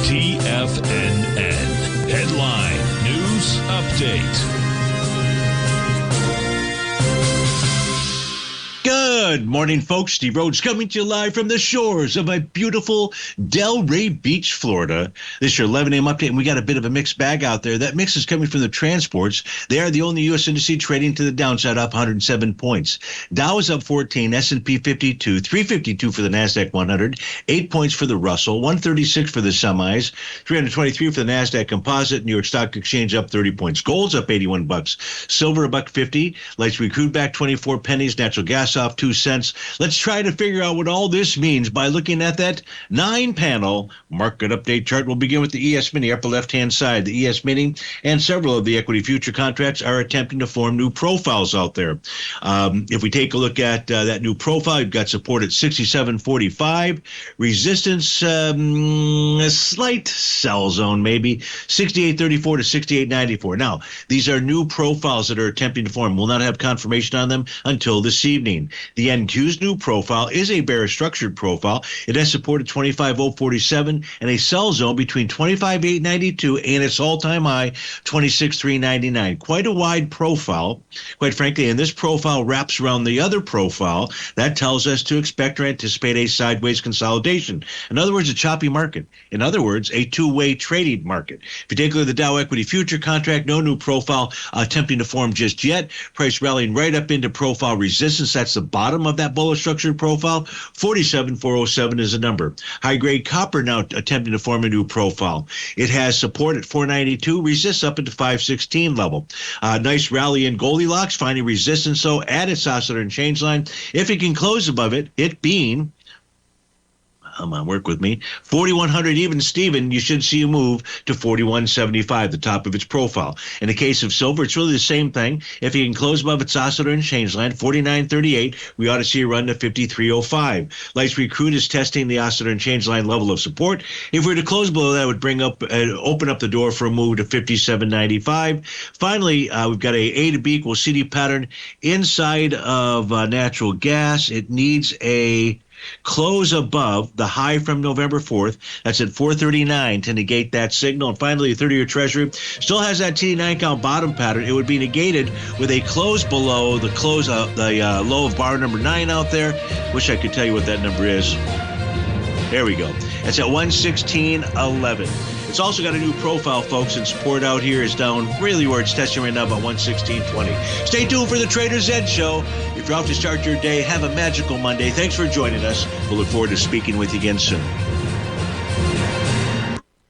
TFNN. Headline News Update. Good morning, folks. Steve Rhodes coming to you live from the shores of a beautiful Delray Beach, Florida. This is your 11 a.m. update, and we got a bit of a mixed bag out there. That mix is coming from the transports. They are the only U.S. indice trading to the downside, up 107 points. Dow is up 14, S&P 52, 352 for the NASDAQ 100, 8 points for the Russell, 136 for the semis, 323 for the NASDAQ Composite, New York Stock Exchange up 30 points. Gold's up 81 bucks. Silver $1.50. Light sweet crude back 24 pennies. Natural gas off 2 cents. Let's try to figure out what all this means by looking at that 9-panel market update chart. We'll begin with the ES Mini, upper left-hand side. The ES Mini and several of the equity future contracts are attempting to form new profiles out there. If we take a look at that new profile, you've got support at 67.45, resistance, a slight sell zone maybe, 68.34 to 68.94. Now, these are new profiles that are attempting to form. We'll not have confirmation on them until this evening. The NQ's new profile is a bearish structured profile. It has support at 25.047 and a sell zone between 25.892 and its all-time high, 26.399. Quite a wide profile, quite frankly, and this profile wraps around the other profile. That tells us to expect or anticipate a sideways consolidation. In other words, a choppy market. In other words, a two-way trading market. If you take a look at the Dow equity future contract, no new profile attempting to form just yet. Price rallying right up into profile resistance. That's the bottom of that bullish structured profile. 47.407 is the number. High-grade copper now attempting to form a new profile. It has support at 492, resists up into 516 level. Nice rally in Goldilocks, finding resistance, though, at its oscillator and change line. If it can close above it, it being, come on, work with me, 4,100 even Steven, you should see a move to 41.75, the top of its profile. In the case of silver, it's really the same thing. If you can close above its oscillator and change line, 49.38, we ought to see a run to 53.05. Light sweet crude is testing the oscillator and change line level of support. If we were to close below that, would bring up, open up the door for a move to 57.95. Finally, we've got a to B equals CD pattern inside of natural gas. It needs a close above the high from November 4th. That's at 439 to negate that signal. And finally, the 30-year Treasury still has that TD9 count bottom pattern. It would be negated with a close below the close, the low of bar number 9 out there. Wish I could tell you what that number is. There we go. It's at 116.11. It's also got a new profile, folks, and support out here is down really where it's testing right now, about 116.20. Stay tuned for the Trader's Edge show. If you're off to start your day, have a magical Monday. Thanks for joining us. We'll look forward to speaking with you again soon.